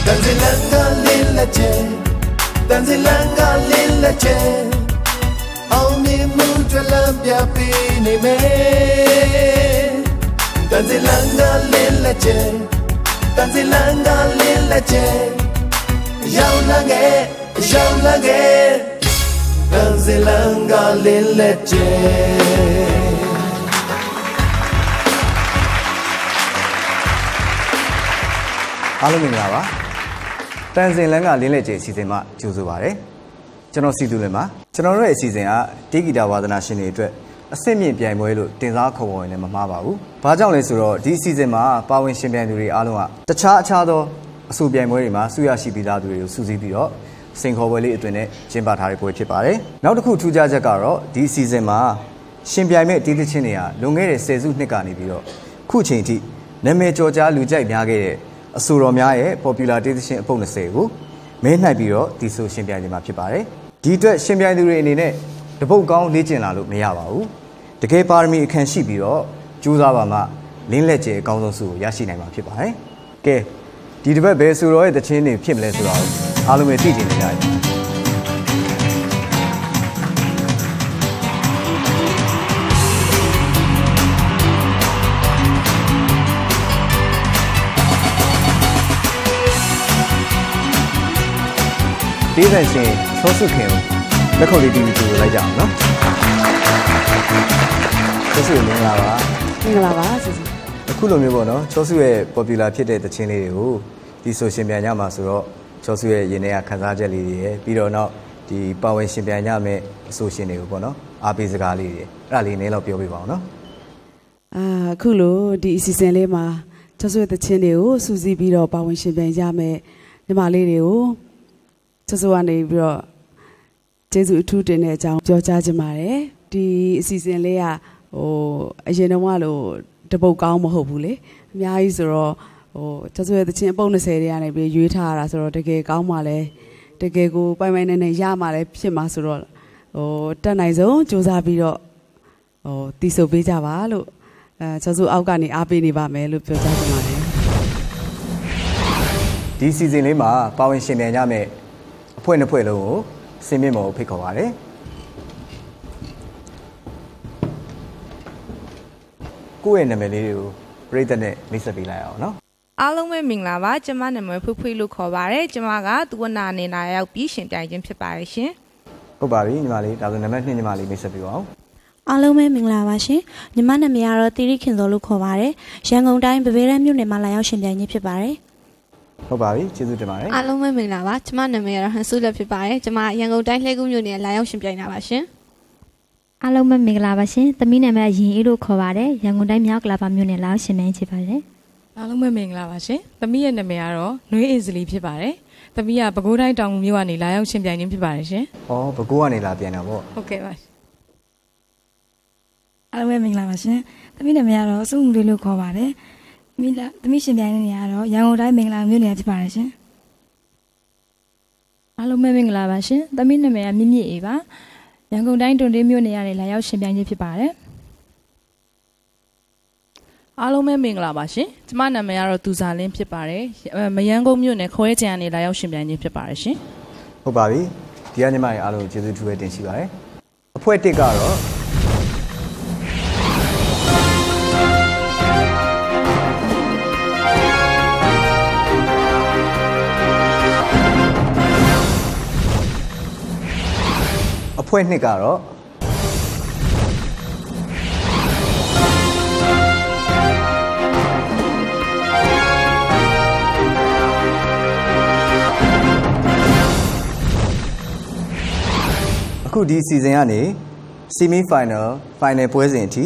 Tanzilanga lilache Tanzilanga lilache Aumi mujala biapi ni me Tanzilanga lilache Tanzilanga lilache Yaulage Yaulage Tanzilanga lilacheအားလုံးမင်္ဂလာပါတန်စင်လန်းကလင်းလက်ကျဲအစီအစဉ်မှာကြိုဆိုပါရစေကျွန်တော်စီသူလင်ပါကျွန်တော်တို့ရဲ့အစီအစဉ်ကတေးဂီတဝါသနာရှင်တွေအတွက်အဆင့်မြင့်ပြိုင်ပွဲလို့တင်စားခေါ်ဝေါ်ရင်လည်းမမှားပါဘူးဘာကြောင့်လဲဆိုတော့ဒီအစီအစဉ်မှာပါဝင်ရှင်ပြိုင်သူတွေအားလုံးကတခြားအခြားသောအဆိုပြိုင်ပွဲတွေမှာဆုရရှိပြီးသားသူတွေကိုစုစည်းပြီးတော့စင်ခေါ်ပွဲလေးအတွင်းနဲ့ကျင်းပထားတဲ့ပွဲဖြစ်ပါတယ်နောက်တစ်ခုထူးခြားချက်ကတော့ဒီအစီအစဉ်မှာရှင်ပြိုင်မဲ့တီးသချင်းတွေကလွန်ခဲ့တဲ့10စုနှစ်ကနေပြီးတော့ခုချိန်ထိနာမည်ကျော်ကြားလူကြိုက်များခဲ့တဲ့အဆိုတော်များရဲ့ popular တေးသချင်းအပုပ်20ကိုမဲနှိုက်ပြီးတော့ဒီဆိုရှင်ပြိုင်နေမှာဖြစ်ပါတယ်ဒီအတွက်ရှင်ပြိုင်သူတွေအနေနဲ့တပုတ်ကောင်းလေ့ကျင့်လာလို့မရပါဘူးတကယ်ပါရမီအခန့်ရှိပြီးတော့ကြိုးစားပါမှလင်းလက်ကျဲအကောင်းဆုံးဆုကိုရရှိနိုင်မှာဖြစ်ပါတယ်ကဲဒီတစ်ပတ်ဘယ်ဆိုတော်ရဲ့သချင်းတွေဖြစ်မလဲဆိုတော့အားလုံးပဲသိကြနေကြတယ်တေးသန့်ရှင်ချောစုခင်လက်ခုပ်လေးတီးပြီးကြိုလိုက်ကြအောင်နော်ချောစုမင်္ဂလာပါမင်္ဂလာပါစီစီအခုလိုမျိုးပေါ့နော်ချောစုရဲ့ popular ဖြစ်တဲ့သချင်းလေးတွေကိုဒီဆိုရှင်ပြိုင်ကြမှာဆိုတော့ချောစုရဲ့ရင်ထဲကခန်းစားချက်လေးတွေရယ်ပြီးတော့နောက်ဒီပါဝင်ရှင်ပြိုင်ကြမယ့်အဆိုရှင်တွေကိုပေါ့နော်အားပေးစကားလေးတွေအဲ့ဒါလေးနည်းတော့ပြောပြပါအောင်နော်အခုလိုဒီအစီအစဉ်လေးမှာချောစုရဲ့သချင်းတွေကိုစူးစီးပြီးတော့ပါဝင်ရှင်ပြိုင်ကြမယ့်ညီမလေးတွေကိုချောစုကနေပြီးတော့ကျေးဇူးအထူးတင်တဲ့အကြောင်းပြောကြားချင်ပါတယ်ဒီအစီအစဉ်လေးကအရင်တုန်းကလို့တပုတ်ကောင်းမဟုတ်ဘူးလေအများကြီးဆိုတော့ချောစုရဲ့သချင်းအပုပ်20တွေကနေပြီးရွေးထားရတာဆိုတော့တကယ်ကောင်းပါလေတကယ်ကိုပိုင်ပိုင်နဲ့ရမှာလည်းဖြစ်မှာဆိုတော့တက်နိုင်ဆုံးစူးစမ်းပြီးတော့တီးဆိုပေးကြပါလို့ချောစုအောက်ကနေအားပေးနေပါမယ်လို့ပြောကြားချင်ပါတယ်ဒီစီစဉ်လေးမှာပါဝင်ရှင်ပြိုင်ကြမယ့်အဖွဲ့နှစ်ဖွဲ့လုံးကိုစင်မြင့်မော်ဖိတ်ခေါ်ပါတယ်ကိုယ့်ရဲ့နာမည်လေးတွေကိုပြည်သက်နဲ့မိတ်ဆက်ပေးလိုက်အောင်နော်အားလုံးပဲမင်္ဂလာပါကျမနာမည်ဖွေးဖွေးလို့ခေါ်ပါတယ်ကျမကသူဝနာနေနာရောက်ပြီးရှင်ပြိုင်ခြင်းဖြစ်ပါတယ်ရှင်ဟုတ်ပါပြီညီမလေးဒါဆိုနံပါတ်2ညီမလေးမိတ်ဆက်ပေးပါအောင်အားလုံးပဲမင်္ဂလာပါရှင်ညီမနာမည်ကတော့တီရီခင်စောလို့ခေါ်ပါတယ်ရန်ကုန်တိုင်းဗဘေးရန်မြို့နယ်မှာလာရောက်ရှင်ပြိုင်ခြင်းဖြစ်ပါတယ်ဟုတ်ပါပြီကျေးဇူးတင်ပါတယ်အားလုံးပဲမင်္ဂလာပါကျမနာမည်ကတော့ဟန်ဆုလက်ဖြစ်ပါတယ်ကျမရန်ကုန်တိုင်းလှည်းကူးမြို့နယ်လာရောက်ရှင်ပြိုင်တာပါရှင်အားလုံးပဲမင်္ဂလာပါရှင်သမီးနာမည်ရင်အေးလို့ခေါ်ပါတယ်ရန်ကုန်တိုင်းမြောက်ကလာပါမြို့နယ်လာရောက်ရှင်ပြိုင်ဖြစ်ပါတယ်အားလုံးပဲမင်္ဂလာပါရှင်သမီးရဲ့နာမည်ကတော့နွေးအင်စလီဖြစ်ပါတယ်သမီးကပဲခူးတိုင်းတောင်ငူမြို့ကနေလာရောက်ရှင်ပြိုင်ခြင်းဖြစ်ပါတယ်ရှင်ဟောပဲခူးကနေလာပြန်တာပေါ့ဟုတ်ကဲ့ပါအားလုံးပဲမင်္ဂလာပါရှင်သမီးနာမည်ကတော့စုမှုလေးလို့ခေါ်ပါတယ်သမီးရှင်ပြိုင်နေရတော့ရန်ကုန်တိုင်းမင်္ဂလာမြို့နယ်ဖြစ်ပါတယ်ရှင်အားလုံးပဲမင်္ဂလာပါရှင်သမီးနာမည်ကမြင့်မြင့်အေးပါရန်ကုန်တိုင်းတွန်တေးမြို့နယ်ကနေလာရောက်ရှင်ပြိုင်ခြင်းဖြစ်ပါတယ်အားလုံးပဲမင်္ဂလာပါရှင်ကျမနာမည်ကတော့သူစာလင်းဖြစ်ပါတယ်မယန်းကုန်းမြို့နယ်ခွဲကျန်ကနေလာရောက်ရှင်ပြိုင်ခြင်းဖြစ်ပါတယ်ရှင်ဟုတ်ပါပြီဒီကညီမတွေအားလုံးကျေးဇူးထူးပဲတင်ရှိပါတယ်အဖွဲ့1ကတော့အဖွဲ့2ကတော့အခုဒီစီဇန်ကနေ semi final final ပွဲစဉ်အထိ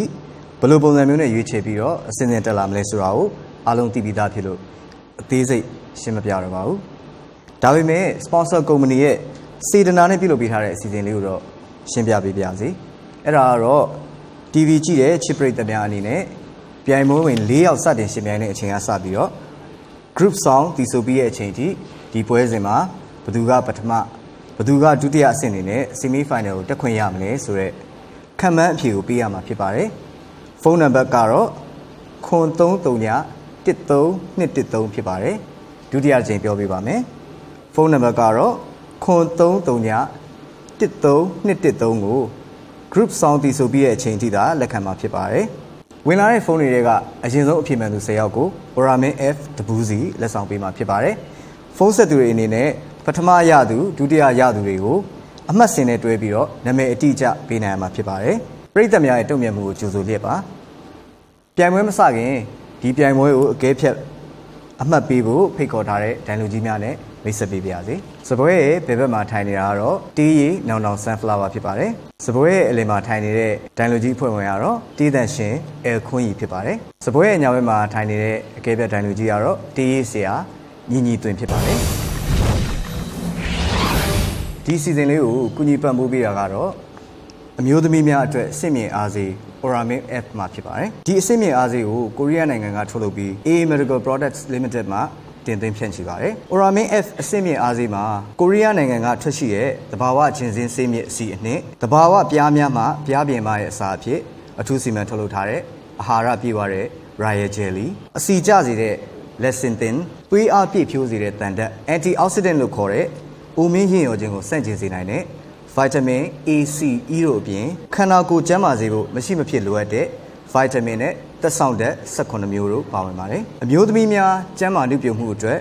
ဘယ်လိုပုံစံမျိုးနဲ့ရွေးချယ်ပြီးတော့အစဉ်အဆက်တက်လာမလဲဆိုတာကိုအားလုံးသိပြီးသားဖြစ်လို့အသေးစိတ်ရှင်းမပြတော့ပါဘူးဒါပေမဲ့ sponsor company ရဲ့စေတနာနဲ့ပြုလုပ်ပေးထားတဲ့အစီအစဉ်လေးကိုတော့ရှင်းပြပေးပါစီအဲ့ဒါကတော့ TV ကြည့်တဲ့ချစ်ပရိသတ်များအနေနဲ့ပြိုင်ပွဲဝင်4ယောက်စတင်ရှင်ပြိုင်တဲ့အချိန်ကစပြီးတော့ group song တီးဆိုပြီးတဲ့အချိန်ထိဒီပွဲစဉ်မှာဘယ်သူကပထမဘယ်သူကဒုတိယအဆင့်နေနဲ့ semi final ကိုတက်ခွင့်ရမလဲဆိုတော့ခံမှန်းအဖြေကိုပေးရမှာဖြစ်ပါတယ်ဖုန်းနံပါတ်ကတော့0339132213ဖြစ်ပါတယ် ဒုတိယကြိမ်ပြောပြပါမယ်ဖုန်းနံပါတ်ကတော့0339132213ကို group sound တည်ဆိုပြီးတဲ့အချိန်ထိသာလက်ခံမှာဖြစ်ပါတယ်ဝင်လာတဲ့ဖုန်းတွေကအရင်ဆုံးအဖြစ်မှန်သူ10ယောက်ကို Oramin F တပူးစီလက်ဆောင်ပေးမှာဖြစ်ပါတယ်ဖုန်းဆက်သူတွေအနေနဲ့ပထမရသူဒုတိယရသူတွေကိုအမှတ်စဉ်နဲ့တွဲပြီးတော့နာမည်အတိအကျပေးနိုင်မှာဖြစ်ပါတယ်ပရိသတ်များရဲ့တုံ့ပြန်မှုကိုကြိုဆိုလျက်ပါပြိုင်ပွဲမစခင်ဒီပြိုင်ပွဲကိုအကဲဖြတ်အမှတ်ပေးဖို့ဖိတ်ခေါ်ထားတဲ့ဒိုင်လူကြီးများနဲ့မိတ်ဆက်ပေးပါရစေစပွဲရဲ့ဘယ်ဘက်မှာထိုင်နေတာကတော့တီးရီနောင်နောင် sunflower ဖြစ်ပါတယ်စပွဲရဲ့အလယ်မှာထိုင်နေတဲ့ဒိုင်လူကြီးဖွဲ့ဝင်ကတော့တီးတန်ရှင်အဲခွန်းကြီးဖြစ်ပါတယ်စပွဲရဲ့ညာဘက်မှာထိုင်နေတဲ့အကဲဖြတ်ဒိုင်လူကြီးကတော့တီးရီဆရာညီညီသွင်းဖြစ်ပါတယ်ဒီစီဇန်လေးကိုကုညီပံ့ပိုးပေးတာကတော့အမျိုးသမီးများအတွက်အဆင့်မြင့်အားစေး Oramin F မှာဖြစ်ပါတယ်ဒီအဆင့်မြင့်အားစေးကိုကိုရီးယားနိုင်ငံကထုတ်လုပ်ပြီး AA Medical Products Limited မှာတင်သွင်းဖြန့်ချိပါတယ် Oramin F အဆင့်မြင့်အားစေးမှာကိုရီးယားနိုင်ငံကထွက်ရှိတဲ့သဘာဝချင်းစင်းဆေးမြစ်အစီအနှင့်သဘာဝပြားများမှပြားပြင်ပါရဲ့အစာအဖြစ်အထူးစီမံထုတ်လုပ်ထားတဲ့အာဟာရပြည့်ဝတဲ့ Royal Jelly အစီကျစေတဲ့ Lecithin သွေးအားပြည့်ဖြိုးစေတဲ့တန်ဓာတ် Antioxidant လို့ခေါ်တဲ့အိုမင်းရင့်ရောခြင်းကိုစန့်ကျင်စေနိုင်တဲ့ Vitamin A, C, E တို့အပြင်ခန္ဓာကိုယ်ကျန်းမာစေဖို့မရှိမဖြစ်လိုအပ်တဲ့ Vitamin နဲ့သက်ဆောင်တဲ့18မျိုးတို့ပါဝင်ပါတယ်။အမျိုးသမီးများကျန်းမာနှုတ်ပြုမှုအတွက်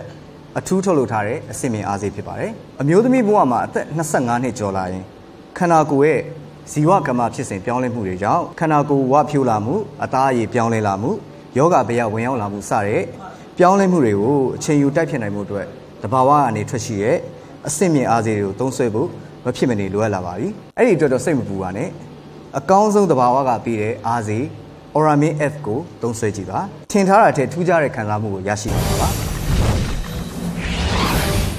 အထူးထုတ်လုပ်ထားတဲ့အဆင့်မြင့်အားစေးဖြစ်ပါတယ်။အမျိုးသမီးဘဝမှာအသက်25နှစ်ကျော်လာရင်ခန္ဓာကိုယ်ရဲ့ဇီဝကမ္မဖြစ်စဉ်ပြောင်းလဲမှုတွေကြောင့်ခန္ဓာကိုယ်ဝဖြိုးလာမှုအသားအရည်ပြောင်းလဲလာမှုယောဂဗျာဝင်ရောက်လာမှုစတဲ့ပြောင်းလဲမှုတွေကိုအချိန်ယူတိုက်ဖြတ်နိုင်မှုအတွက်တဘာဝအနေထွက်ရှိတဲ့အဆင့်မြင့်အားစေးတွေကိုသုံးစွဲဖို့မဖြစ်မနေလိုအပ်လာပါပြီ။အဲ့ဒီအတွက်တော့စိတ်မပူပါနဲ့။အကောင်းဆုံးတဘာဝကပြီးတဲ့အားစေး Oramin F ကိုသုံးစွဲကြည့်ပါ။ထင်ထားတာထက်ထူးခြားတဲ့ခံစားမှုကိုရရှိမှာပါ။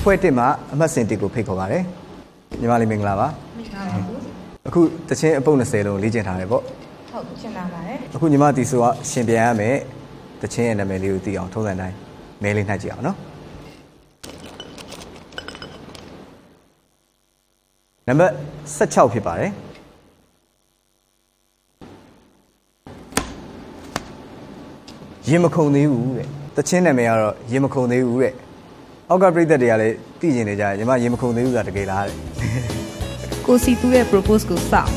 ဖွဲ့တစ်မှာအမှတ်စဉ်တစ်ကိုဖိတ်ခေါ်ပါတယ်။ညီမလေးမင်္ဂလာပါ။မင်္ဂလာပါဘူး။အခုတချင်းအပုတ်20လုံးလေ့ကျင့်ထားတယ်ပေါ့။ဟုတ်ကျင့်လာပါတယ်။အခုညီမတီဆိုကရှင်ပြန်ရမယ်။တချင်းရဲ့နာမည်လေးကိုသိအောင်ထုံးစံတိုင်းမဲလေးနှိုက်ကြည့်အောင်နော်။နံပါတ်16ဖြစ်ပါတယ်ရင်မခုန်သေးဘူးတဲ့တချင်းနာမည်ကတော့ရင်မခုန်သေးဘူးတဲ့အောက်ကပြည်သက်တွေကလည်းသိကျင်နေကြတယ်ညီမရင်မခုန်သေးဘူးဆိုတာတကယ်လားတဲ့ကိုစီသူရဲ့ propose ကိုစောင့်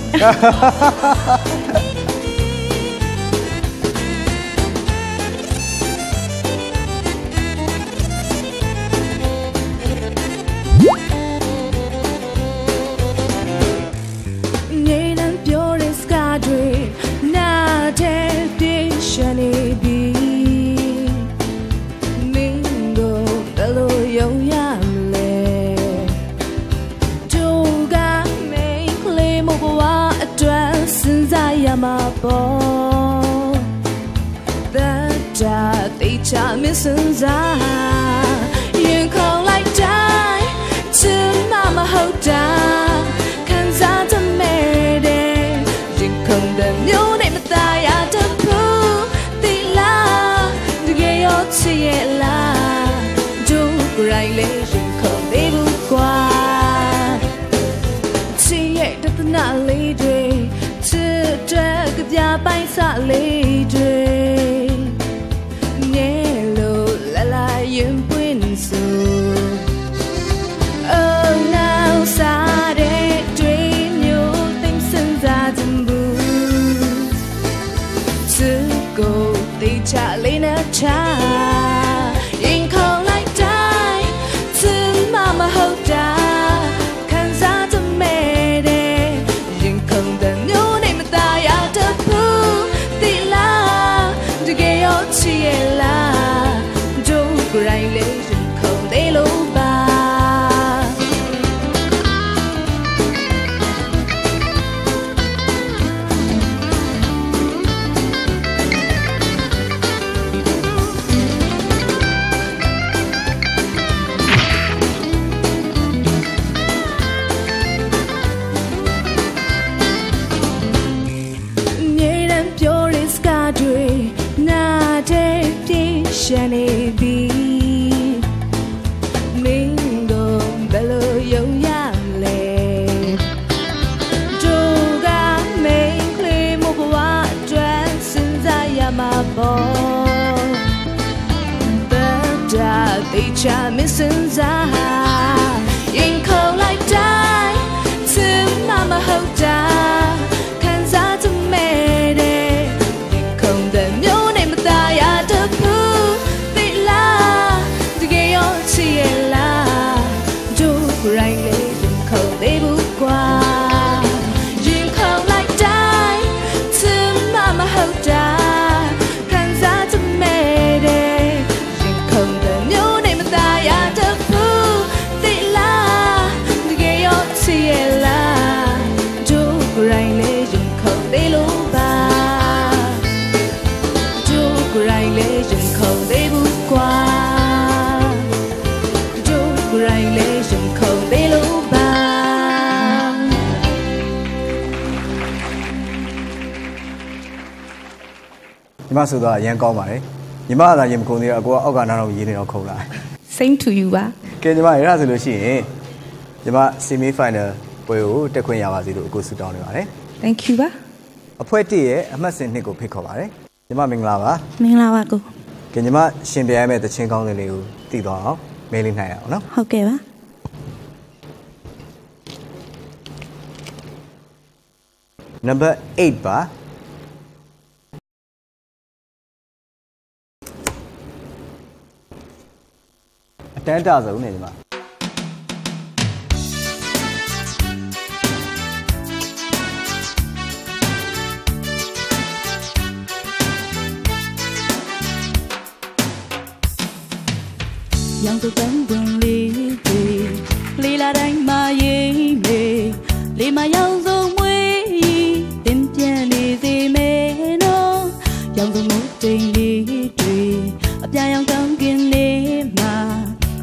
Missing you call like die to mama hold down can that made you come the new name die at the pool the la the gay or see la do greatly you come they will go see it the not lady to drag the by sa lady in Windsor. Oh, now Saturday dream you think since I've been to go the Charlie in a child in call like die to mama hold down can that made it in come the new name die out the pool the la the gay old chiela Grilation cold elo ba Needam pure is gadwe na de shane be ညီမဆိုတော့ရန်ကောင်းပါတယ်ညီမကသာရင်မခုန်သေးတော့အကိုကအောက်ကနားတော့ရင်းနေတော့ခုန်လာ Same to you ပါ ကဲညီမရဆိုလို့ရှိရင်ညီမ semi final ပွဲကိုတက်ခွင့်ရပါစေလို့အကိုဆုတောင်းနေပါတယ် Thank you ပါ အဖွဲ့1ရဲ့အမှတ်စဉ်2ကိုဖိတ်ခေါ်ပါတယ်ညီမမင်္ဂလာပါ မင်္ဂလာပါကို ကဲညီမရှင်ပြရမယ့်တခြင်းကောင်းလေးကိုတည်သွားအောင်မဲလေးနိုင်အောင်နော် ဟုတ်ကဲ့ပါ number 8ပါအတန်းတဆုံးနေညီမရောင်စုံပန်းပွင့်လေးတွေလေးလာတိုင်းမှာရေးမေလေးမရောင်စုံမွေးပင်ပြန်နေစေမယ်နော်ရောင်စုံမိုးတိမ်လေးတွေအပြာရောင်ကောင်းကင်နေမှာ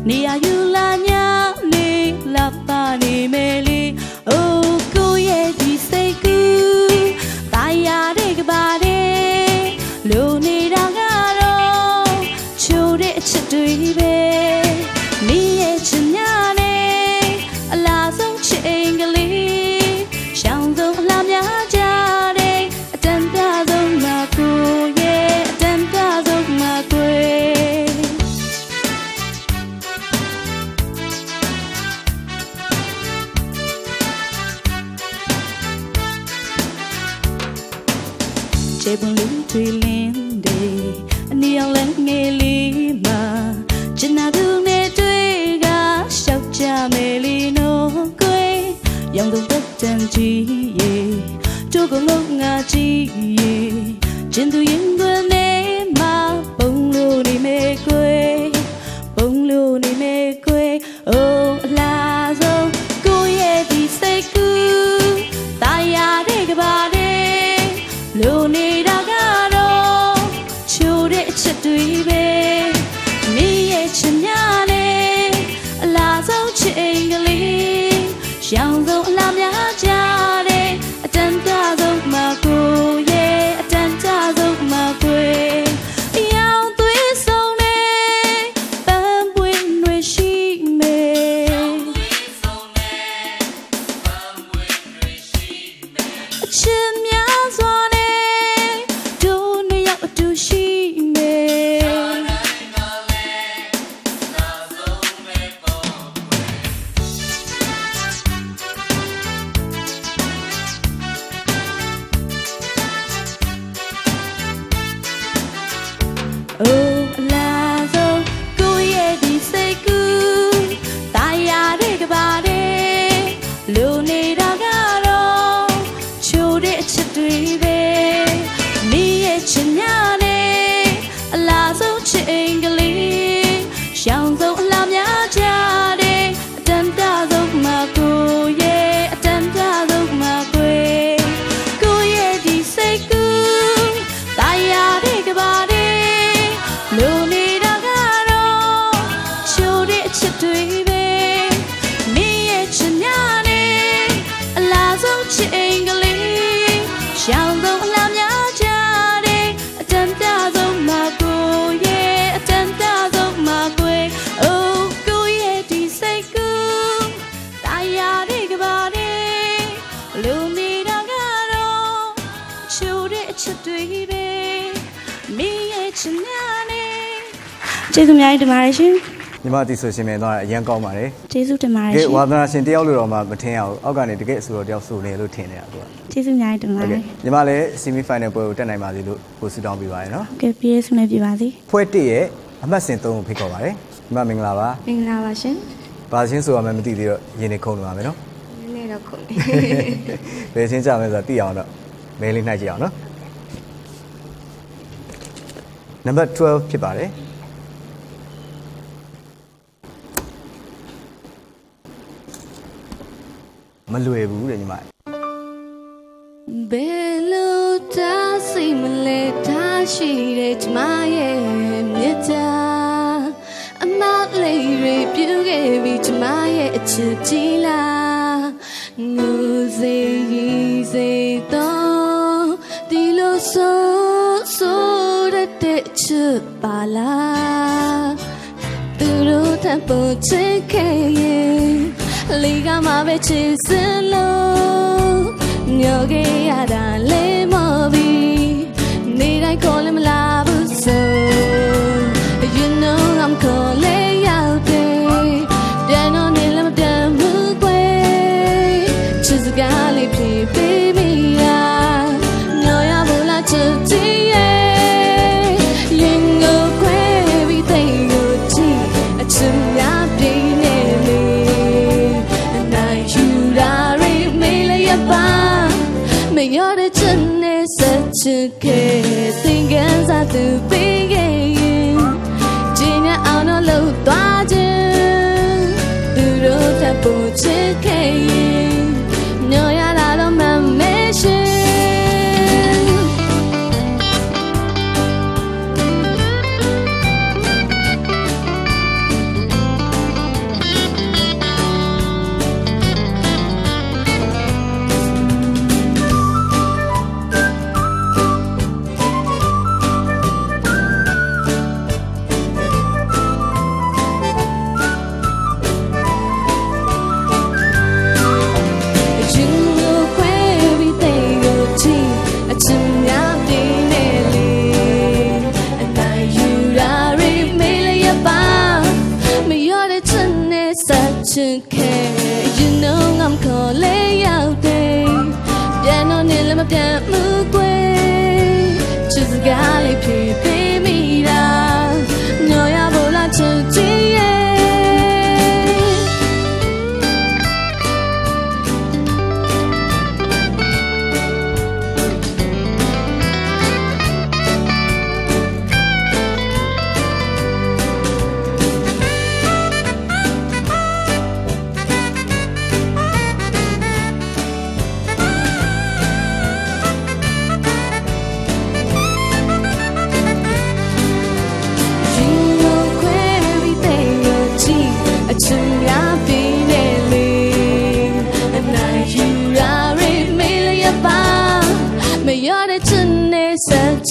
နေရယူလာညာနေလာပါနေမယ်လေအိုးကိုရဲ့ဒီစိတ်ကူးတာယာတဲ့ကပါတဲ့လိုနေတာကတော့ချိုးတဲ့အချစ်တွေပဲမိရဲ့ချင်များနဲ့အလားဆုံးချစ်အိမ်ကလေးရှောင်းဆုံးအလားများကြတဲ့အတန်ပြဆုံးမှာကိုရဲ့အတန်ပြဆုံးမှာကိုချေပွန်လေးတွေလင်းတဲ့အနီအောင်လည်းငယ်လေးမှာချင်နာသူနဲ့တွေ့ကရှောက်ကြမယ်လီနော်ကွယ်ရောင်စုံတက်တန်ကြီးရေတို့ကလုံးငါကြီးရေကျင်သူရင်သွင်းနေမှာပုံလို့နေမယ်ကွယ်ပုံလို့နေမယ်ကွယ်အိုးအလားဆုံးကိုရဲ့ဒီစိတ်ကူးတာယာတဲ့ကပါတဲ့လို့နေတာကတော့ချိုးတဲ့အချစ်တွေပဲမိရဲ့ချင်များနဲ့အလားဆုံးချစ်အိမ်ကလေးရောင်စုံအလားများကြတဲ့အတန်တဆုံးမှာကိုရဲ့အတန်တဆုံးမှာကိုရောင်သွေးဆုံးနဲ့ပန်းပွင့်တွေရှိမယ်အချစ်များစွာနဲ့တို့နှစ်ယောက်အတူရှိမယ်အိုးအလားဆုံးကိုရဲ့ဒီစိတ်ကူးတာယာတဲ့ကပါတဲ့လိုနေတာကတော့ချိုးတဲ့အချစ်တွေပဲမိရဲ့ချင်များနဲ့အလားဆုံးချစ်အိမ်ကလေးရှောင်းဆုံးအလားများကြတဲ့အတန်တဆုံးမှာကိုရဲ့အတန်တဆုံးမှာကိုရဲ့ဒီစိတ်ကူးတာယာတဲ့ကပါတဲ့လိုနေတာကတော့ချိုးတဲ့အချစ်တွေပဲမိရဲ့ချင်များနဲ့အလားဆုံးချစ်အိမ်ကလေးရှောင်းဆုံးအလားများကြတဲ့အတန်တဆုံးမှာကိုရဲ့အတန်တဆုံးမှာကိုအိုးကိုရဲ့ဒီစိတ်ကူးတာယာတဲ့ကပါတဲ့လိုနေတာကတော့ချိုးတဲ့အချစ်တွေပဲမိရဲ့ချင်များနဲ့ကျေးဇူးများတင်ပါတယ်ရှင် ညီမတီဆိုရှင်မြန်တော့အရန်ကောင်းပါတယ် ကျေးဇူးတင်ပါတယ် ကဲ ရှင် ဝါသနာရှင်တယောက်လို့တော့မှမထင်ရဘူးအောက်ကနေတကယ်အဆိုတော်တယောက်ဆိုနေလို့ထင်နေတာကွာ ကျေးဇူးများတင်ပါတယ် ညီမလည်း semi final ပွဲကိုတက်နိုင်ပါစေလို့ကိုဆုတောင်းပေးပါရနော် ကဲပြည့်စုံနေပြပါစေ ဖွဲ့1ရဲ့အမှတ်စဉ်3ကိုဖိတ်ခေါ်ပါတယ်ညီမမင်္ဂလာပါ မင်္ဂလာပါရှင် ဘာချင်းဆိုရမှမသိသေးတော့ရင်းနေခုံနေပါမယ်နော် နည်းနည်းတော့ခုန်နေ ဘယ်ချင်းကြမယ်ဆိုတာသိအောင်တော့မဲလေးနှိုက်ကြည့်အောင်နော် number 12ဖြစ်ပါတယ်မလွယ်ဘူးတဲ့ညီမ ဘယ်လိုတားစိတ်မလဲထားရှိတဲ့ကျမရဲ့မြတ်တာအမလေးတွေပြုခဲ့ပြီးကျမရဲ့အချစ်ကြီးလားငူစိတ်ကြီးစိတ်တော့ဒီလိုဆို ပါလားသူတို့ထပ်ပေါ်ချစ်ခဲ့ရင်လီကမှာပဲချစ်စလို့ညောခဲ့ရတာလေမော်ပြီးနေတိုင်းခေါ်လည်းမလာဘူးဆို You know I'm calling out there ပြန်တော့နေလည်းမပြန်ဘူးကွယ်ချစ်စကားလေးဖြေပေးမိတာညောရဖို့လားချစ်ချစ်ရဲ့ရင်ကိုခွဲပြီးသိကိုကြည့်အချစ်များပြင်းနေလေအနိုင်ယူတာရိမေးလည်းရပါမရတဲ့ချစ်နဲ့ဆက်ချစ်ခဲ့သင်ကန်းစားသူပေးခဲ့ရင်ကျင်းရအောင်တော့လို့သွားခြင်းသူတို့ထပ်ဖို့ချစ်ခဲ့ရင်ညောရတာတော့မမေ့ရှင်You know I'm calling out there ပြန်တော့နေလည်းမပြန်ဘူးကွယ်ချစ်စကားလေးဖြေပေးမိတာညောရဖို့လားချစ်ချစ်ရဲ့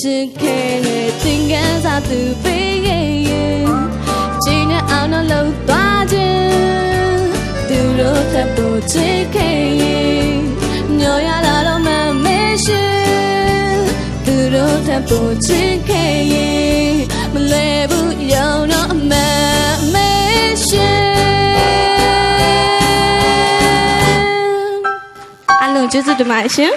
ချစ်ခဲ့သင်ကန်းစားသူပေးခဲ့ရင်ချိန်နဲ့အောင်တော့လို့သွားခြင်းသူတို့ထပ်ဖို့ချစ်ခဲ့ရင်ညောရတာတော့မမေ့ရှင်သူတို့ထပ်ဖို့ချစ်ခဲ့ရင်မလဲဘူးရောင်တော့အမမေ့ရှင်အားလုံးကျေးဇူးတင်ပါတယ်ရှင်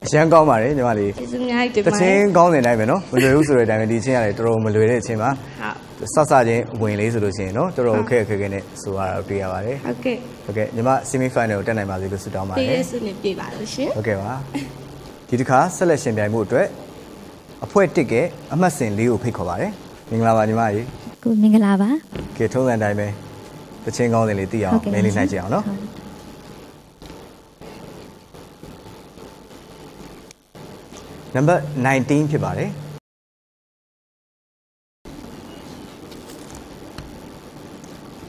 အရန်ကောင်းပါတယ်ညီမလေးကျေးဇူးအများကြီးတင်ပါတယ်တချင်းကောင်းတဲ့အတိုင်းပဲနော်မလွယ်ဘူးဆိုတဲ့အတိုင်းပဲဒီချင်းရတယ်တော်တော်မလွယ်တဲ့အချင်းပါဟုတ်ဆဆချင်းဝင်လေးဆိုလို့ရှိရင်နော်တော်တော်ခက်ခက်ခဲနဲ့ဆိုရတာတွေ့ရပါတယ်ဟုတ်ကဲ့ညီမ semi final ကိုတက်နိုင်ပါစေလို့ဆုတောင်းပါတယ်ကျေးဇူးနဲ့ပြေပါလို့ရှင်ဟုတ်ကဲ့ပါဒီတစ်ခါဆက်လက်ရှင်ပြိုင်မှုအတွက်အဖွဲ့တစ်ကကအမှတ်စဉ်၄ကိုဖိတ်ခေါ်ပါတယ်မင်္ဂလာပါညီမကြီးကိုမင်္ဂလာပါကဲထုံးစံတိုင်းပဲတချင်းကောင်းတဲ့လေးသိအောင်မင်းလေးနိုင်ကြအောင်နော်နံပါတ်19ဖြစ်ပါတယ်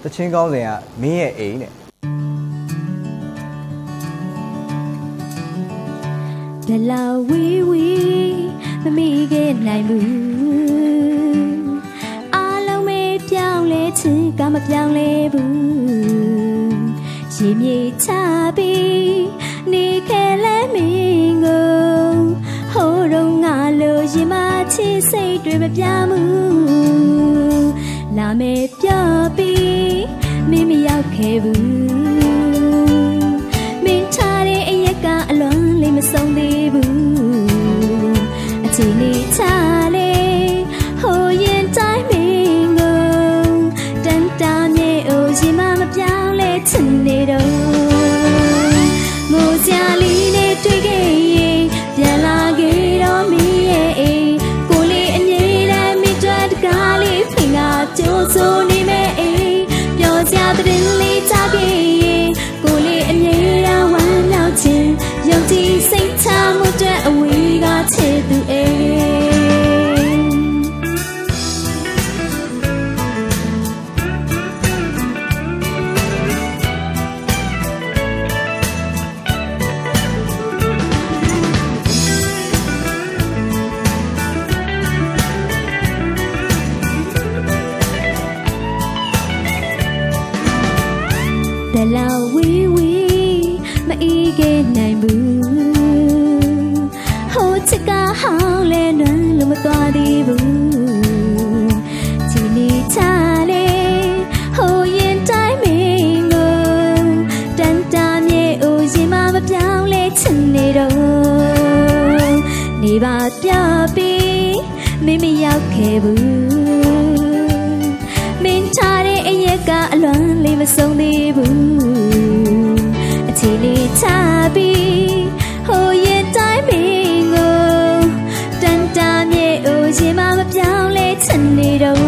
တချင်းကောင်းစဉ်ကမင်းရဲ့အိမ်နဲ့ဘယ်လောက်ဝီဝီမမိခဲ့နိုင်ဘူးအားလုံးပဲပြောင်းလဲချစ်ကမပြောင်းလဲဘူးရေမြေချပြီးနေခဲ့လဲမင်းကိုဟိုတော့ငါလို့ရင်မချစ်စိတ်တွေမပြမှုလာမယ်ပြောပြီးမင်းမရောက်ခဲ့ဘူးမင်းထားတဲ့အရက်ကအလွန်လေးမဆုံးသေးဘူးအချိန်လေးချလေဟိုရင်တိုင်းမင်းကိုတန်တားမြေအိုရင်မပြောင်းလဲချင်နေတော့မိုးစရာလေးနဲ့တွေ့ခဲ့ရင်ပြန်လာခဲ့တော့မင်းရဲ့အိမ်ကိုလေးအမြဲတမ်းမိတွေ့တကားလေးဖိငါကြိုးစိုးနေမဲ့အိမ်ပြောစရာတဲ့လေးချခဲ့ ဘယ်လောက်ဝေးဝေးမအေးခဲ့နိုင်ဘူးဟိုချစ်ကဟောင်းလဲနွမ်းလို့မသွားသေးဘူးချီနေချလေဟိုရင်တိုင်းမင်းကိုတန်တာမြေအိုရင်မမပြောင်းလဲချင်နေတော့နေပါပြပြီးမင်းမရောက်ခဲ့ဘူးမင်းထားတဲ့အရကအလွန်လေးမဆုံးသေးဘူးအချီလေးချပြီးဟိုရင်တိုင်းမင်းကိုတန်တာမြေအိုရင်မမပြောင်းလဲချင်နေတော့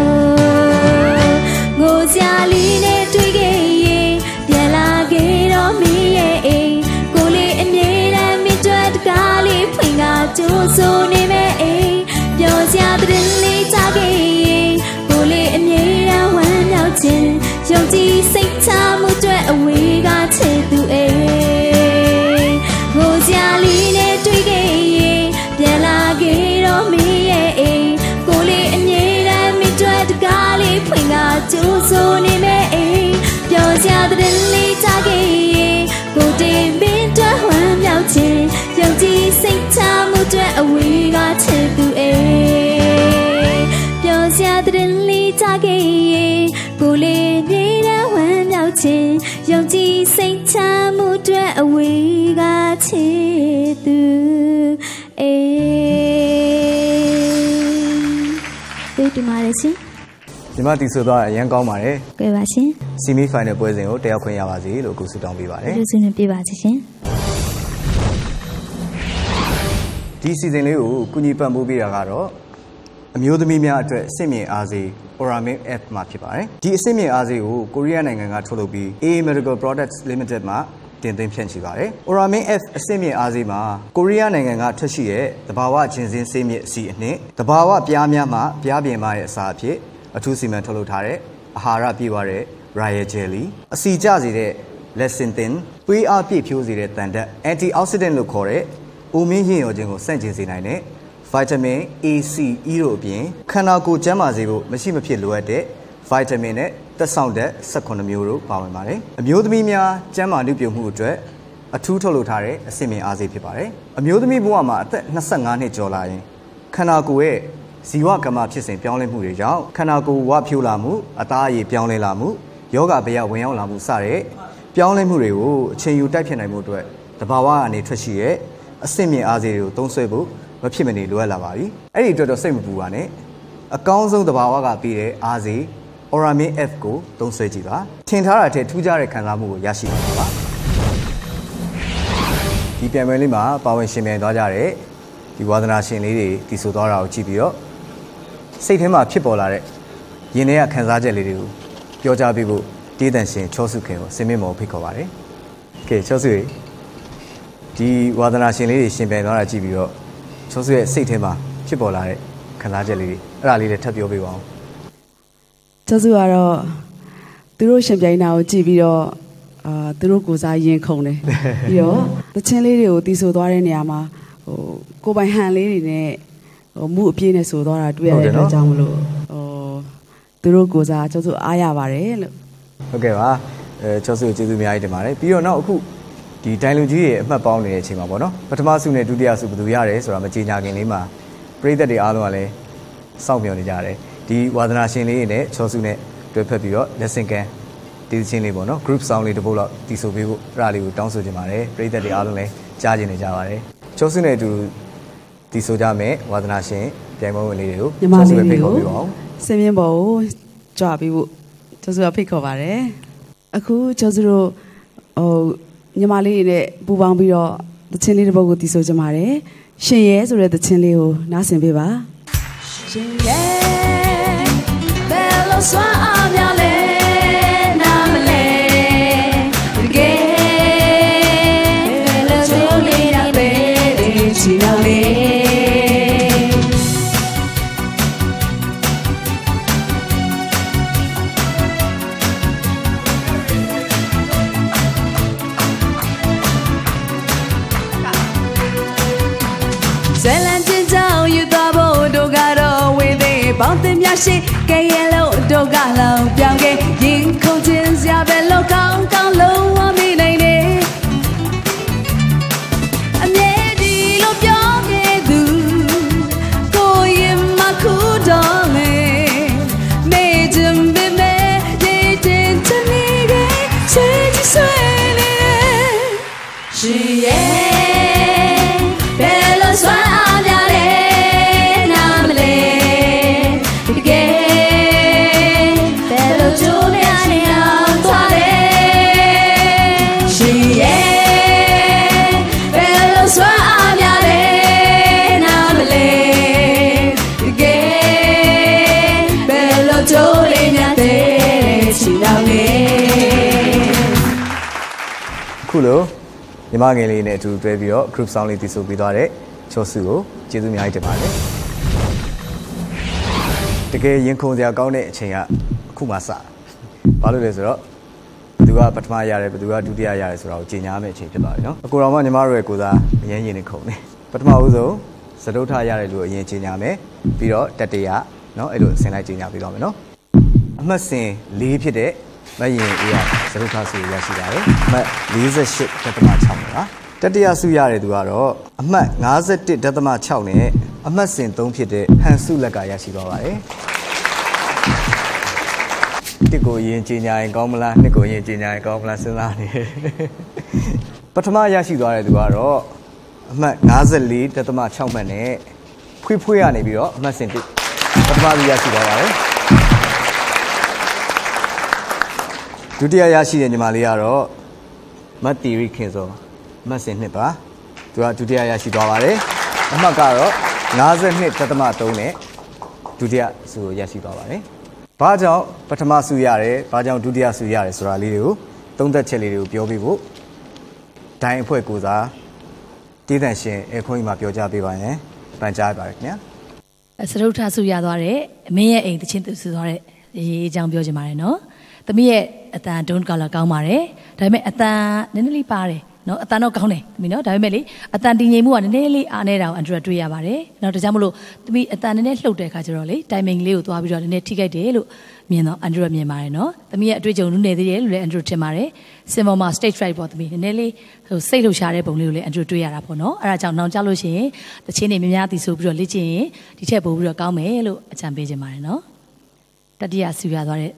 ငိုစရာလေးနဲ့တွေ့ခဲ့ရင်ပြန်လာခဲ့တော့မင်းရဲ့အိမ်ကိုလေးအမြဲတမ်းမင်းတို့တကားလေးဖွင့်ကကြိုးဆိုနေမဲ့အိမ်ပြောစရာတဲ့လေးချခဲ့ရင်ကိုလေးအမြဲတမ်းဝမ်းမြောက်ခြင်းယုံကြည်စိတ်ချမှုတွေအဝေးကချစ်သူအိမ်ငိုစရာလေးနဲ့တွေ့ခဲ့ရင်ပြန်လာခဲ့တော့မင်းရဲ့အိမ်ကိုလေးအမြဲတမ်းမင်းတို့တကားလေးဖွင့်ကကြိုးဆိုနေမဲ့အိမ်ပြောစရာတဲ့လေးချခဲ့ရင်ကိုတင်မင်းတို့ဝမ်းမြောက်ခြင်းယုံကြည်စိတ်ချမှုတွေအဝေးကချစ်သူအိမ်ပြောစရာတဲ့လေးချခဲ့ရင်ကိုလေးမြေတဲ့ဝမ်းမြောက်ခြင်းယုံကြည်စိတ်ချမှုတွေအဝေးကချစ်သူအိမ်တွေ့မှာလေရှင်ဒီမှာတီဆိုသွားအရင်ကောင်းပါတယ်ကြွယ်ပါရှင်ဆီမီဖိုင်နယ်ပွဲစဉ်ကိုတက်ရောက်ခွင့်ရပါစေလို့ကိုဆုတောင်းပေးပါတယ်ကျေးဇူးတင်ပေးပါရှင်ဒီစီစဉ်လေးကိုကုညီပံ့ပိုးပေးတာကတော့အမျိုးသမီးများအတွက်အဆင့်မြင့်အားစေး Oramin F မှာဖြစ်ပါတယ်ဒီအဆင့်မြင့်အားစေးကိုကိုရီးယားနိုင်ငံကထုတ်လုပ်ပြီး AA Medical Products Limited မှာတင်သွင်းဖြန့်ချိပါတယ် Oramin F အဆင့်မြင့်အားစေးမှာကိုရီးယားနိုင်ငံကထွက်ရှိတဲ့သဘာဝဂျင်စင်းဆေးမြစ်အစီအနှင့်သဘာဝပြားများမှပြားပြင်မရဲ့အစာအဖြစ်အထူးစီမံထုတ်လုပ်ထားတဲ့အာဟာရပြည့်ဝတဲ့ Royal Jelly အစီကျစေတဲ့ Lecithin သွေးအားပြည့်ဖြိုးစေတဲ့တန်ဓာတ် Antioxidant လို့ခေါ်တဲ့အိုမင်းရင်ရောခြင်းကိုစန့်ကျင်စေနိုင်တဲ့ Vitamin A, C, E တို့အပြင်ခန္ဓာကိုယ်ကျန်းမာစေဖို့မရှိမဖြစ်လိုအပ်တဲ့ Vitamin နဲ့သက်ဆောင်တဲ့18မျိုးတို့ပါဝင်ပါတယ်အမျိုးသမီးများကျန်းမာနှုတ်ပြုမှုအတွက်အထူးထုတ်လုပ်ထားတဲ့အဆင့်မြင့်အားစေးဖြစ်ပါတယ်အမျိုးသမီးဘဝမှာအသက်25နှစ်ကျော်လာရင်ခန္ဓာကိုယ်ရဲ့ဇီဝကမ္မဖြစ်စဉ်ပြောင်းလဲမှုတွေကြောင့်ခန္ဓာကိုယ်ဝဖြိုးလာမှုအသားအရည်ပြောင်းလဲလာမှုယောဂဗျာဝင်ရောက်လာမှုစတဲ့ပြောင်းလဲမှုတွေကိုအချိန်ယူတိုက်ဖြတ်နိုင်မှုအတွက်တဘာဝအနေထွက်ရှိရဲ့အဆင့်မြင့်အားစေးတွေကိုသုံးစွဲဖို့မဖြစ်မနေလိုအပ်လာပါပြီအဲ့ဒီအတွက်တော့စိတ်မပူပါနဲ့အကောင်းဆုံးတဘာဝကပေးတဲ့အားစေး Oramin F ကိုသုံးစွဲကြည့်ပါထင်ထားတာထက်ထူးခြားတဲ့ခံစားမှုကိုရရှိပါပါဒီပြန်ပွဲလေးမှာပါဝင်ရှင်ပြိုင်သွားကြတဲ့ဒီဝါသနာရှင်လေးတွေတည်ဆိုသွားတာကိုကြည့်ပြီးတော့စိတ်ထဲမှာဖြစ်ပေါ်လာတဲ့ရင်ထဲကခံစားချက်လေးတွေကိုပြောကြားပေးဖို့တေးတန်ရှင်ချောစုခင်ကိုစင်မင်းမော်ဖိတ်ခေါ်ပါတယ်ကဲချောစုရေဒီဝါသနာရှင်လေးတွေရှင်ပြိုင်သွားတာကြည့်ပြီးတော့ချောစုရဲ့စိတ်ထဲမှာဖြစ်ပေါ်လာတဲ့ခံစားချက်လေးတွေအဲ့ဒါလေးလည်းထပ်ပြောပေးပါဦးချောစုကတော့သူတို့ရှင်ပြိုင်တာကိုကြည့်ပြီးတော့သူတို့ကိုစားရင်ခုန်တယ်ပြီးတော့တချင်းလေးတွေကိုတီးဆိုသွားတဲ့နေရာမှာကိုပိုင်ဟန်လေးတွေနဲ့မှုအပြည့်နဲ့ဆိုသွားတာတွေ့ရတဲ့အတွက်ကြောင့်မလို့သူတို့ကိုစားချောစုအားရပါတယ်လို့ဟုတ်ကဲ့ပါချောစုကျေးဇူးအများကြီးတင်ပါတယ်ပြီးတော့နောက်အခုဒီဒိုင်လူကြီးရဲ့အမှတ်ပေါင်းနေတဲ့အချိန်မှာပေါ့နော်ပထမဆုနဲ့ဒုတိယဆုဘယ်သူရတယ်ဆိုတာမကြေညာခင်လေးမှာပြည်သက်တွေအားလုံးကလည်းစောင့်မျှော်နေကြတယ်ဒီဝါသနာရှင်လေးနဲ့ချောစုနဲ့တွဲဖက်ပြီးတော့ lesson can ဒီချင်းလေးပေါ့နော် group sound လေးတစ်ပုတ်လောက်တီးဆိုပေးဖို့အဲ့ဒါလေးကိုတောင်းဆိုချင်ပါတယ်ပြည်သက်တွေအားလုံးလည်းကြားကျင်နေကြပါတယ်ချောစုနဲ့အတူတီးဆိုကြမယ်ဝါသနာရှင်ပြိုင်ပွဲဝင်လေးတွေကိုချောစုပဲဖိတ်ခေါ်ပေးပါဦးစင်မြင့်ပေါ်ကိုကြွပြီးဖို့ချောစုကဖိတ်ခေါ်ပါတယ်အခုချောစုတို့ညီမလေးတွေနဲ့ပူပေါင်းပြီးတော့သချင်းလေးတစ်ပုဒ်ကိုတီးဆိုကြပါတယ်ရှင်ရဲဆိုတဲ့သချင်းလေးကိုနားဆင်ပေးပါရှင်ရဲဘယ်လိုစွမ်းအားများလဲနားမလဲတကယ်ဘယ်လိုချိုးလေးတာပဲချီလာလေပေါင်းတင်များရှိကဲရဲလို့တို့ကလောင်ပြောင်းခဲ့ရင်ခုန်ခြင်းစရာပဲလို့ကောင်းကောင်းလုံး She bello suaviare namle again bello giuliani antuare She bello suaviare namle again bello giuliani ci dave ခုလိုညီမငယ်လေးနဲ့အတူတွဲပြီးတော့ group song လေးတည်ဆိုပြီးသွားတဲ့ချောစုကိုကျေးဇူးအများကြီးတင်ပါတယ်တကယ်ရင်ခုန်စရာကောင်းတဲ့အချိန်ကအခုမှစဘာလို့လဲဆိုတော့ဘယ်သူကပထမရတယ်ဘယ်သူကဒုတိယရတယ်ဆိုတာကိုကြေညာမယ့်အချိန်ဖြစ်သွားပြီเนาะအကိုတော်မညီမတို့ရဲ့ကိုစားအရင်ရင်နေခုန်နေပထမဦးဆုံးစတုထရတယ်လို့အရင်ကြေညာမယ်ပြီးတော့တတိယเนาะအဲ့လိုဆင်လိုက်ကြေညာပြီးတော့မယ်เนาะအမှတ်စဉ်၄ဖြစ်တဲ့မရင်အေးရစရုပ်ထားစုရရှိပါတယ်အမှတ်48.6ပါတတိယစုရတဲ့သူကတော့အမှတ်51.6နဲ့အမှတ်စဉ်3ဖြစ်တဲ့ဟန်စုလက်ကရရှိသွားပါတယ်တစ်ကိုရင်ကြီးညာရင်ကောင်းမလားနှစ်ကိုရင်ကြီးညာရင်ကောင်းမလားစဉ်းစားနေပထမရရှိသွားတဲ့သူကတော့အမှတ်54.6မှတ်နဲ့ဖွေးရနေပြီးတော့အမှတ်စဉ်1ပထမရရှိသွားပါတယ်ဒုတိယရရှိတဲ့ညီမလေးကတော့မတ်တီရီခင်စောမတ်စင်နှစ်ပါသူကဒုတိယရရှိသွားပါတယ်အမှတ်ကတော့52.3နဲ့ဒုတိယစုကိုရရှိသွားပါတယ်ဘာကြောင့်ပထမစုရတယ်ဘာကြောင့်ဒုတိယစုရတယ်ဆိုတာလေးတွေကိုသုံးသက်ချက်လေးတွေကိုပြောပြဖို့ဒိုင်အဖွဲ့ကိုစားတည်တံ့ရှင်အခွင့်အရေးမှာပြောကြားပေးပါရင်ပန်ကြားပါရခင်ဗျာစရုပ်ထစုရသွားတဲ့အမင်းရဲ့အိမ်တချင်းသူစုသွားတဲ့အရေးအကြောင်းပြောချင်ပါတယ်နော်သမီးရဲ့အတန် don't color ကောင်းပါတယ်ဒါပေမဲ့အတန်နည်းနည်းလေးပါတယ်နော်အတန်တော့ကောင်းတယ်သမီးနော်ဒါပေမဲ့လေအတန်တည်ငြိမ်မှုကနည်းနည်းလေးအားနေတာကိုအန်ဒရတွေ့ရပါတယ်နော်ဒါကြောင့်မလို့သမီးအတန်နည်းနည်းလှုပ်တဲ့အခါကျတော့လေ timing လေးကိုသွားပြီးတော့နည်းနည်းထိခိုက်တယ်လို့မြင်တော့အန်ဒရမြင်ပါတယ်နော်သမီးရဲ့အတွေ့အကြုံနည်းနေသေးတယ်လို့လည်းအန်ဒရထင်ပါတယ်စင်ပေါ်မှာ stage fright ပေါ့သမီးနည်းနည်းလေးဟိုစိတ်လှုပ်ရှားတဲ့ပုံလေးကိုလည်းအန်ဒရတွေ့ရတာပေါ့နော်အဲ့ဒါကြောင့်နောက်ကြလို့ရှိရင်တချင်းတွေများများသိဆိုပြီးတော့လေ့ကျင့်ရင်ဒီထက်ပိုပြီးတော့ကောင်းမယ်လို့အကြံပေးချင်ပါတယ်နော်တတိယဆူရသွားတဲ့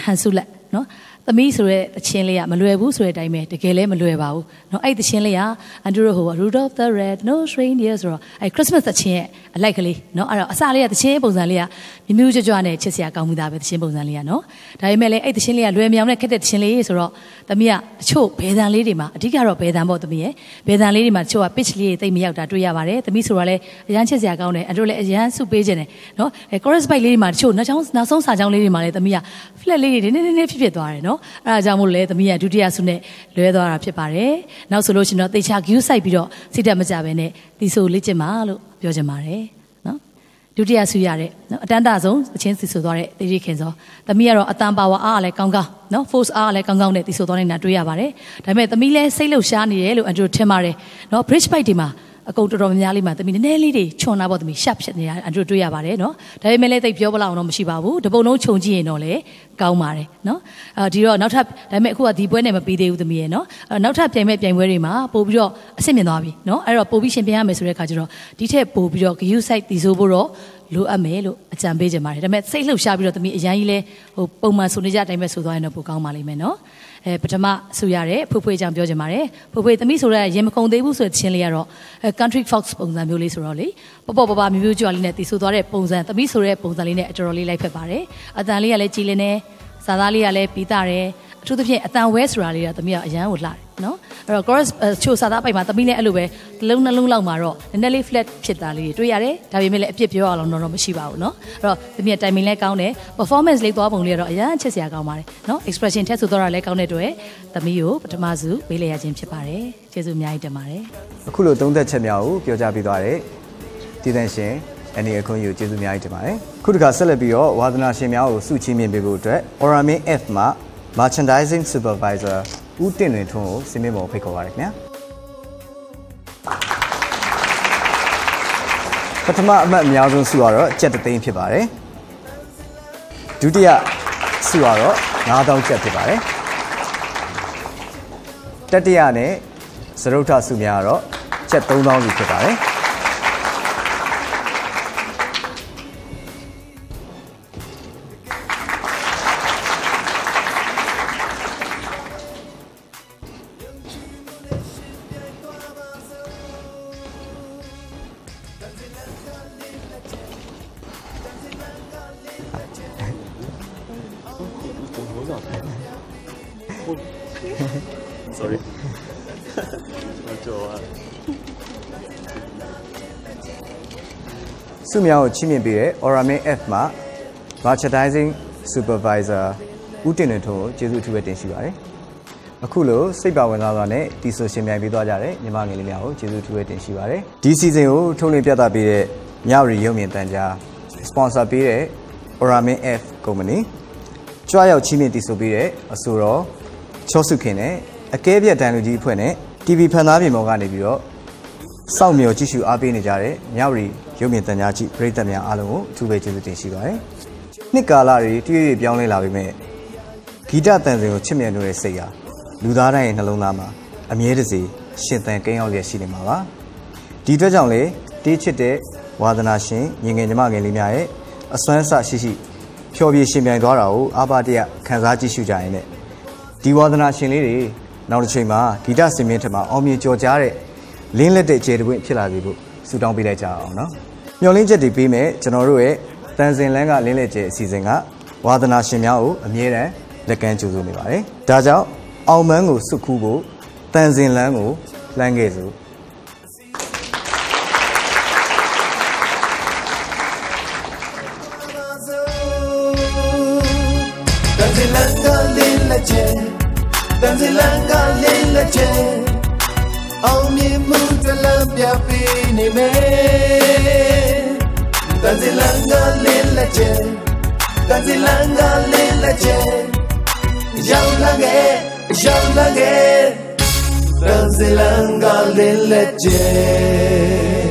ဟန်ဆုလက်နော်သမီးဆိုတဲ့တခြင်းလေးကမလွယ်ဘူးဆိုတဲ့အတိုင်းပဲတကယ်လည်းမလွယ်ပါဘူးเนาะအဲ့တခြင်းလေးကအန်ဒရိုဟို Rudolph the Red-Nosed Reindeer ဆိုတော့အဲ့ Christmas တခြင်းရဲ့အလိုက်ကလေးเนาะအဲ့တော့အစလေးကတခြင်းပုံစံလေးကမြမြကြွကြွနဲ့ချစ်စရာကောင်းမှုသားပဲတခြင်းပုံစံလေးကเนาะဒါပေမဲ့လည်းအဲ့တခြင်းလေးကလွယ်မြောင်နဲ့ခက်တဲ့တခြင်းလေးဆိုတော့သမီးကတချို့ဘယ်တန်လေးတွေမှာအဓိကတော့ဘယ်တန်ပေါ့သမီးရဲ့ဘယ်တန်လေးတွေမှာတချို့က pitch လေးတိတ်မရောက်တာတွေ့ရပါတယ်သမီးဆိုတော့လည်းအရန်ချစ်စရာကောင်းတယ်အန်ဒရိုလည်းအရန်စုပေးခြင်းတယ်เนาะအဲ့ chorus bite လေးတွေမှာတချို့နောက်ဆုံးစာကြောင်းလေးတွေမှာလည်းသမီးက flat လေးတွေနည်းနည်းဖြစ်သွားတယ်เนาะအဲ့ဒါကြောင့်မို့လဲသမီးကဒုတိယဆုနဲ့လွဲသွားတာဖြစ်ပါတယ်။နောက်ဆိုလို့ရှိရင်တော့တေချာ view site ပြီးတော့စိတ်တက်မကြပဲနဲ့ဒီဆိုလေ့ကျင့်ပါလို့ပြောချင်ပါတယ်နော်။ဒုတိယဆုရတဲ့နော်အတန်းတဆုံးအချင်းစီဆိုသွားတဲ့တေရီခင်စောသမီးကတော့အတန်ပါဝါအားလည်းကောင်းကောင်းနော် force အားလည်းကောင်းကောင်းနဲ့ဒီဆိုသွားနေတာတွေ့ရပါတယ်။ဒါပေမဲ့သမီးလည်းစိတ်လှုပ်ရှားနေတယ်လို့အန်ဒရိုထင်ပါတယ်။နော် bridge bite ဒီမှာအကုန်တော်တော်များများလေးမှာသမီးနည်းနည်းလေးတွေခြုံလာပေါ့သမီးရှပ်ဖြစ်နေတာအန်ဒရိုတွေ့ရပါတယ်နော်ဒါပေမဲ့လည်းသိပြောပလောက်အောင်တော့မရှိပါဘူးတပုံလုံးခြုံကြည့်ရင်တော့လေကောင်းပါတယ်နော်ဒီတော့နောက်ထပ်ဒါပေမဲ့အခုကဒီပွဲနဲ့မပြီးသေးဘူးသမီးရဲ့နော်နောက်ထပ်ပြိုင်ပွဲတွေမှာပို့ပြီးတော့အဆင့်မြင့်သွားပြီနော်အဲ့တော့ပို့ပြီးရှင်ပြရမယ်ဆိုတဲ့အခါကျတော့ဒီထက်ပို့ပြီးတော့ view site တည်ဆိုဖို့တော့လိုအပ်မယ်လို့အကြံပေးချင်ပါတယ်ဒါပေမဲ့စိတ်လှုပ်ရှားပြီးတော့သမီးအရင်ကြီးလဲဟိုပုံမှန်ဆိုနေကြအတိုင်းပဲဆိုသွားရင်တော့ပိုကောင်းပါလိမ့်မယ်နော်ပထမဆူရတဲ့ဖွေးကြောင့်ပြောချင်ပါတယ်ဖွေးသမီးဆိုတဲ့ရင်မခုန်သေးဘူးဆိုတဲ့ချင်းလေးကတော့ country fox ပုံစံမျိုးလေးဆိုတော့လေပေါ့ပမျိုးကြွလေးနဲ့တီးဆိုသွားတဲ့ပုံစံသမီးဆိုတဲ့ပုံစံလေးနဲ့အတော်တော်လေးလိုက်ဖက်ပါတယ်အတန်လေးကလည်းကြည်လင်းနေစာသားလေးကလည်းပြီးတာတယ်အထူးသဖြင့်အတန်ဝဲဆိုတာလေးကသမီးကအရန်ကိုလှတယ်နော်အဲ့တော့ chorus ချိုစာသားပိုက်မှာသမီးလည်းအဲ့လိုပဲတစ်လုံးနှလုံးလောက်မှာတော့နည်းနည်းလေး flat ဖြစ်တာလေးတွေ့ရတယ်ဒါပေမဲ့လည်းအပြစ်ပြောရအောင်တော့မရှိပါဘူးနော်အဲ့တော့သမီးက timing လည်းကောင်းတယ် performance လေးသွားပုံလေးကတော့အရန်ချစ်စရာကောင်းပါတယ်နော် expression ထက်ဆိုတော့လည်းကောင်းတဲ့အတွက်သမီးကိုပထမစုပေးလိုက်ရခြင်းဖြစ်ပါတယ်ကျေးဇူးအများကြီးတင်ပါတယ်အခုလိုသုံးသက်ချက်များကိုပြောကြားပေးသွားတဲ့တည်တံ့ရှင်အနေအခွင့်အရေးကျေးဇူးအများကြီးတင်ပါတယ်ခုတစ်ခါဆက်လက်ပြီးတော့ဝါသနာရှင်များကိုစုချီးမြှင့်ပေးဖို့အတွက် Oramin F မှာ Merchandising Supervisor ဦးတင်လွင်ထွန်းကိုစင်မြင့်ပေါ်ဖိတ်ခေါ်ပါရခင်ဗျာပထမအမှတ်အများဆုံးစုကတော့ကျပ်3သိန်းဖြစ်ပါတယ်ဒုတိယစုကတော့9000ကျပ်ဖြစ်ပါတယ်တတိယနဲ့စရုပ်ထစုများကတော့ကျပ်3000စီဖြစ်ပါတယ် sorry ဆုမြောက်ကိုချီးမြှင့်ပေးတဲ့ Oramin F မှာ Merchandising Supervisor ဦးတင်လွင်ထွန်းကိုကျေးဇူးအထူးပဲတင်ရှိပါတယ်အခုလိုစိတ်ပါဝင်စားစွာနဲ့တီဆိုရှင်ပြိုင်ပေးသွားကြတဲ့ညီမငယ်လေးများကိုကျေးဇူးအထူးပဲတင်ရှိပါတယ်ဒီစီစဉ်ကိုထုတ်လွှင့်ပြသပေးတဲ့မြဝတီရုပ်မြင်သံကြား sponsor ပေးတဲ့ Oramin F Company ကြွားရောက်ချီးမြှင့်တီဆိုပေးတဲ့အဆိုတော်ချောစုခင်နဲ့အကဲပြတ်တန်လူကြီးအဖွဲ့နဲ့ TV ဖန်သားပြင်ပေါ်ကနေပြီးတော့စောင့်မျှော်ကြည့်ရှုအားပေးနေကြတဲ့မြဝတီရုပ်မြင်သံကြားကြည့်ပရိသတ်များအားလုံးကိုအထူးပဲကျေးဇူးတင်ရှိပါတယ်နှစ်ကာလတွေတရွေ့ရွေ့ပြောင်းလဲလာပြီမဲ့ဂီတတန်စင်ကိုချစ်မြတ်လို့တဲ့စိတ်ဟာလူသားတိုင်းရဲ့နှလုံးသားမှာအမြဲတစေရှင်သန်ကိန်းရောက်လျက်ရှိနေမှာပါဒီအတွက်ကြောင့်လေတေးချစ်တဲ့ဝါသနာရှင်ညီငယ်ညီမငယ်လေးများရဲ့အစွမ်းအစရှိရှိဖျော်ဖြေရှင်ပြိုင်သွားတာကိုအားပါတရခံစားကြည့်ရှုကြရင်လည်းဒီဝါသနာရှင်လေးတွေနောက်တစ်ချိန်မှာဂီတစင်မြင့်ထက်မှာအောင်မြင်ကြော်ကြားတဲ့လင်းလက်တဲ့ခြေတပွင့်ဖြစ်လာစေဖို့ဆုတောင်းပေးလိုက်ကြအောင်နော်မျှော်လင့်ချက်တွေပေးမယ်ကျွန်တော်တို့ရဲ့တန်စင်လန်းကလင်းလက်ကျဲအစီအစဉ်ကဝါသနာရှင်များကိုအမြဲတမ်းလက်ကမ်းကြိုဆိုနေပါတယ်ဒါကြောင့်အောင်မန်းကိုစုခူးဖို့တန်စင်လန်းကိုလှမ်းခဲ့စို့တန်စင်လန်းကလင်းလက်ကျဲတန်စင်လန်းကလင်းလက်ကျဲအောင်မြင်မှုတလမ်းပြပေးနေမယ်တန်စင်လန်းကလင်းလက်ကျဲတန်စင်လန်းကလင်းလက်ကျဲရောက်လာခဲ့ရောက်လာခဲ့တန်စင်လန်းကလင်းလက်ကျဲ